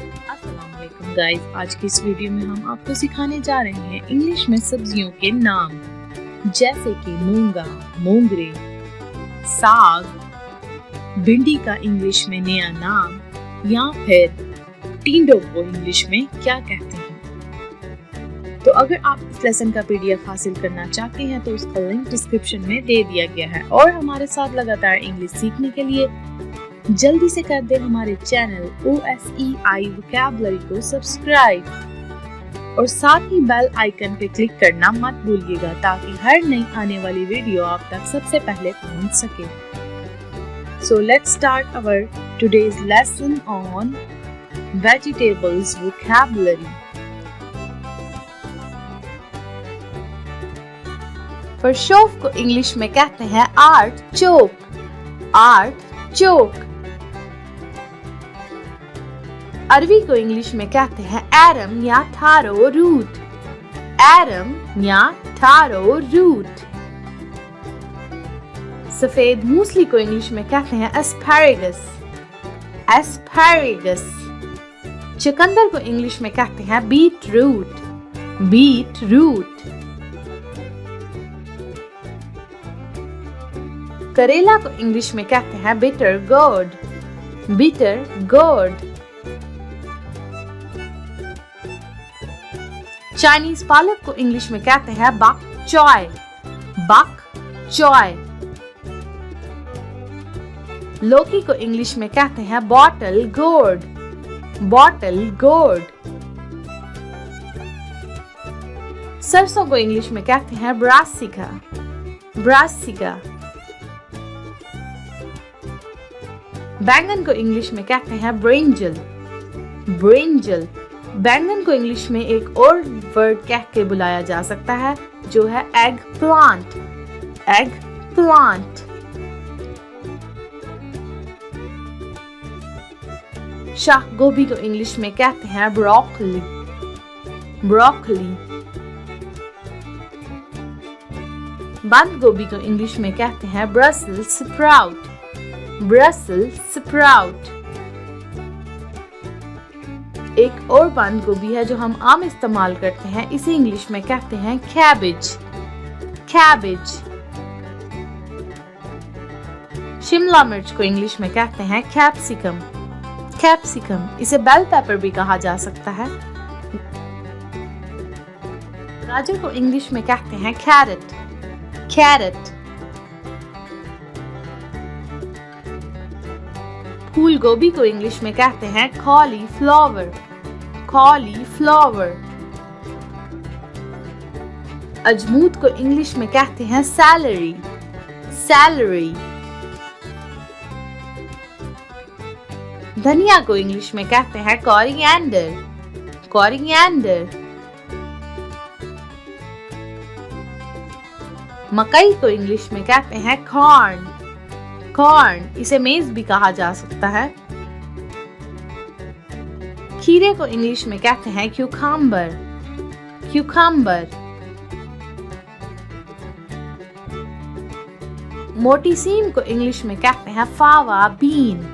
अस्सलामुअलैकुम गाइस, आज की इस वीडियो में हम आपको सिखाने जा रहे हैं इंग्लिश में सब्जियों के नाम, जैसे कि मूंगा, मोंगरे, साग, भिंडी का इंग्लिश में नया नाम या फिर टिंडो को इंग्लिश में क्या कहते हैं। तो अगर आप इस लेसन का पीडीएफ हासिल करना चाहते हैं तो उसका लिंक डिस्क्रिप्शन में दे दिया गया है। और हमारे साथ लगातार इंग्लिश सीखने के लिए जल्दी से कर दे हमारे चैनल OSEI वोकैबुलरी को सब्सक्राइब और साथ ही बेल आइकन पे क्लिक करना मत भूलिएगा ताकि हर नई आने वाली वीडियो आप तक सबसे पहले पहुंच सके। So let's start our today's lesson on vegetables vocabulary. फरशोफ को इंग्लिश में कहते हैं आर्टिचोक। आर्टिचोक। अरवी को इंग्लिश में कहते हैं एरम या थारो रूट। एरम या थारो रूट। सफेद मूसली को इंग्लिश में कहते हैं एस्पैरागस। एस्पैरागस। चुकंदर को इंग्लिश में कहते हैं बीट रूट। Beet root. करेला को इंग्लिश में कहते हैं bitter gourd. Bitter gourd. Chinese पालक को इंग्लिश में कहते हैं बक चॉय। बक चॉय। लौकी को इंग्लिश में कहते हैं बॉटल गोर्ड। Bottle gourd. सरसों को इंग्लिश में कहते हैं ब्रासिका। ब्रासिका। बैंगन को इंग्लिश में कहते हैं ब्रिंजल। ब्रिंजल। बैंगन को इंग्लिश में एक और वर्ड कह के बुलाया जा सकता है जो है egg plant. Egg plant. Shah गोभी को इंग्लिश में कहते हैं ब्रोकली। ब्रोकली। बंद गोभी को इंग्लिश में कहते हैं ब्रसेल्स स्प्राउट। Brussels sprout. एक और बंद गोभी है जो हम आम इस्तेमाल करते हैं, इसे इंग्लिश में कहते हैं कैबेज। कैबेज। शिमला मिर्च को इंग्लिश में कहते हैं कैप्सिकम। कैप्सिकम। इसे बेल पेपर भी कहा जा सकता है। गाजर को इंग्लिश में कहते हैं कैरेट। कैरेट। फूल गोभी को इंग्लिश में कहते हैं कॉलीफ्लावर। कॉलीफ्लावर। अजमूद को इंग्लिश में कहते हैं सैलरी। सैलरी। धनिया को इंग्लिश में कहते हैं कोरिएंडर। कोरिएंडर। मकई को इंग्लिश में कहते हैं कॉर्न। कॉर्न। इसे मेज भी कहा जा सकता है। खीरे को इंग्लिश में कहते हैं क्यूकम्बर। क्यूकम्बर। मोटी सीम को इंग्लिश में कहते हैं फावा बीन।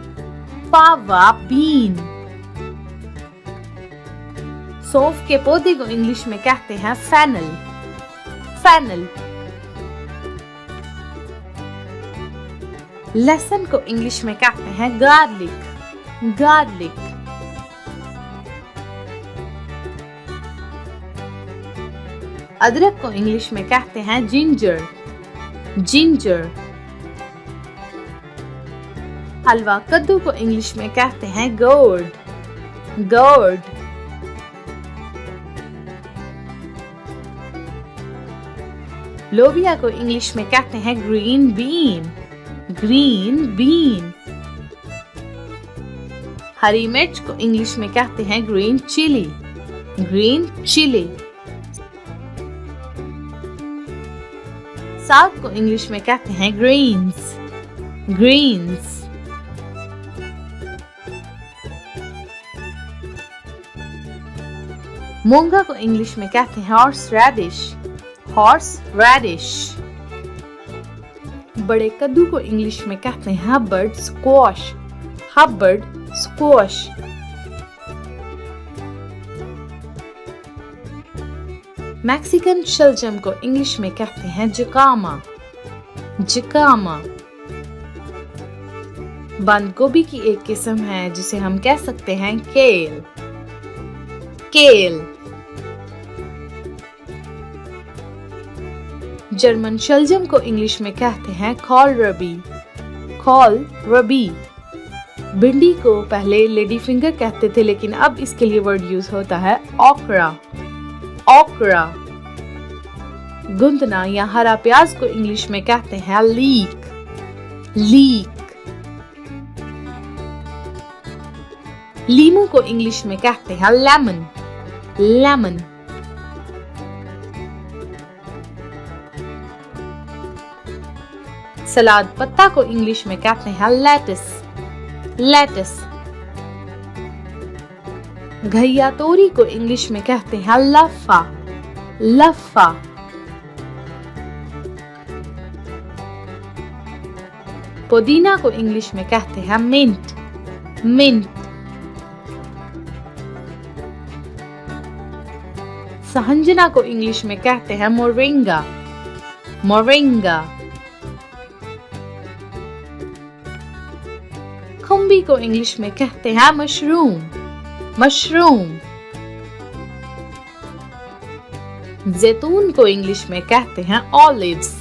फावा बीन। सौंफ के पौधे को इंग्लिश में कहते हैं फेनल। फेनल। लहसुन को इंग्लिश में कहते हैं गार्लिक। गार्लिक। अदरक को इंग्लिश में कहते हैं जिंजर। जिंजर। हलवा कद्दू को इंग्लिश में कहते हैं गोर्ड। गोर्ड। लोबिया को इंग्लिश में कहते हैं ग्रीन बीन। Green bean. हरी मिर्च को इंग्लिश में कहते हैं ग्रीन चिली। Green chilli. साग को इंग्लिश में कहते हैं ग्रीन्स। ग्रीन्स। मूंगा को इंग्लिश में कहते हैं हॉर्स रैडिश। Horse radish. बड़े कद्दू को इंग्लिश में कहते हैं हर्बर्ड स्क्वाश। हर्बर्ड स्क्वाश। मैक्सिकन शलजम को इंग्लिश में कहते हैं जुकामा, जुकामा। बंद गोभी की एक किस्म है जिसे हम कह सकते हैं केल, केल। जर्मन शलजम को इंग्लिश में कहते हैं कोलरबी, कोलरबी। भिंडी को पहले लेडी फिंगर कहते थे, लेकिन अब इसके लिए वर्ड यूज होता है ओकरा, ओकरा। गुंदना या हरा प्याज को इंग्लिश में कहते हैं लीक, लीक। लीमू को इंग्लिश में कहते हैं लेमन, लेमन। सलाद पत्ता को इंग्लिश में कहते हैं लेटिस, लेटिस। घइया तोरी को इंग्लिश में कहते हैं लफा, लफा। पुदीना को इंग्लिश में कहते हैं मिंट, मिंट। सहंजना को इंग्लिश में कहते हैं मोरिंगा, मोरिंगा। खुम्बी को इंग्लिश में कहते हैं मशरूम, मशरूम। जैतून को इंग्लिश में कहते हैं ऑलिव्स,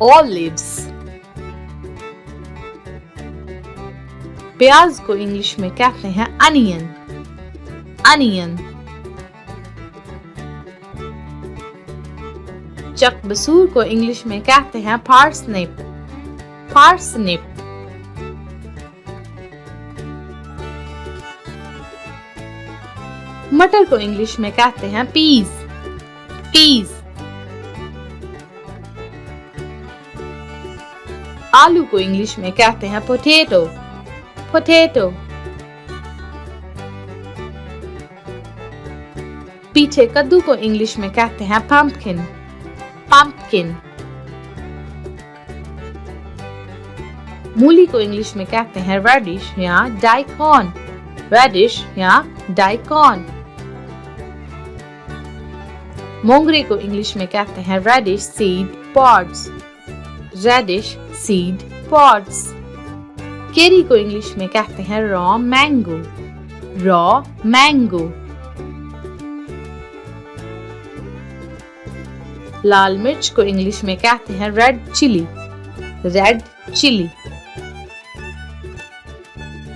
ऑलिव्स। प्याज को इंग्लिश में कहते हैं अनियन, अनियन। चक बसूर को इंग्लिश में कहते हैं पार्सनिप, पार्सनिप। मटर को इंग्लिश में कहते हैं पीस, पीस। आलू को इंग्लिश में कहते हैं पोटैटो, पोटैटो। पीछे कद्दू को इंग्लिश में कहते हैं पंपकिन, पंपकिन। मूली को इंग्लिश में कहते हैं रेडिश या डाइकॉन, रेडिश या डाइकॉन। मोंगरे को इंग्लिश में कहते हैं radish seed pods, radish seed pods. केरी को इंग्लिश में कहते हैं रॉ मैंगो, रॉ मैंगो। लाल मिर्च को इंग्लिश में कहते हैं रेड चिली, रेड चिली।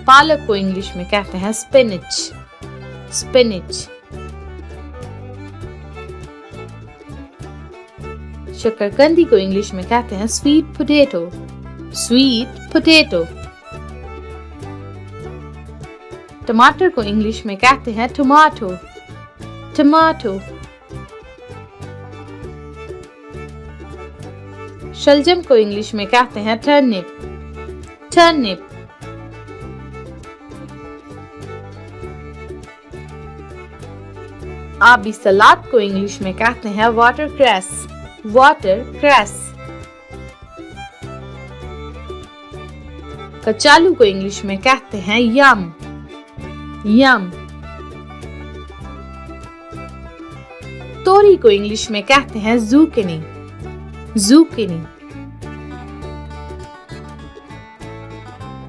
पालक को इंग्लिश में कहते हैं स्पिनिच, स्पिनिच। शकरकंदी को इंग्लिश में कहते हैं स्वीट पोटैटो, स्वीट पोटैटो। टमाटर को इंग्लिश में कहते हैं टोमेटो, टोमेटो। शलजम को इंग्लिश में कहते हैं टर्निप, टर्निप। आबी सलाद को इंग्लिश में कहते हैं वाटरक्रेस, वाटरक्रेस। कचालू को इंग्लिश में कहते हैं यम, यम। तोरी को इंग्लिश में कहते हैं ज़ुकीनी, ज़ुकीनी।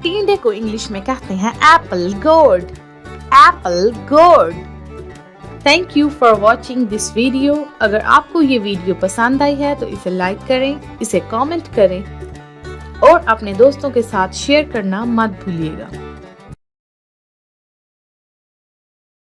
टिंडे को इंग्लिश में कहते हैं Apple gourd, Apple gourd. Thank you for watching this video. अगर आपको ये वीडियो पसंद आई है तो इसे लाइक करें, इसे कमेंट करें और अपने दोस्तों के साथ शेयर करना मत भूलिएगा।